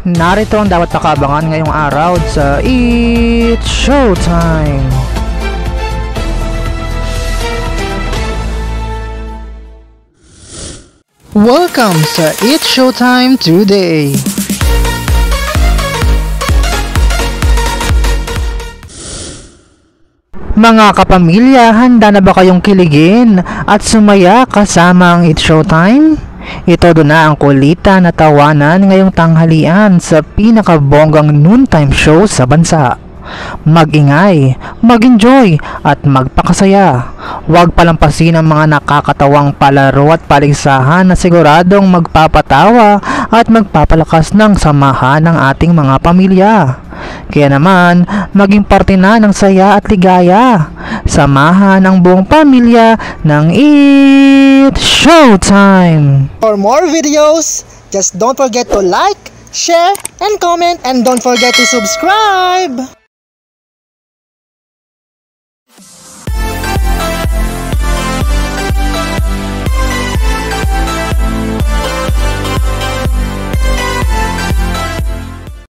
Narito ang dapat nakaabangan ngayong araw sa It's Showtime! Welcome sa It's Showtime today! Mga kapamilya, handa na ba kayong kiligin at sumaya kasama ang It's Showtime? Ito doon na ang kulitan na tawanan ngayong tanghalian sa pinakabonggang noontime show sa bansa. Mag-ingay, mag-enjoy at magpakasaya. Huwag palampasin ang mga nakakatawang palaro at paligsahan na siguradong magpapatawa at magpapalakas ng samahan ng ating mga pamilya. Kaya naman, maging parte na ng saya at ligaya. Samahan ang buong pamilya ng It's Showtime! For more videos, just don't forget to like, share, and comment, and don't forget to subscribe!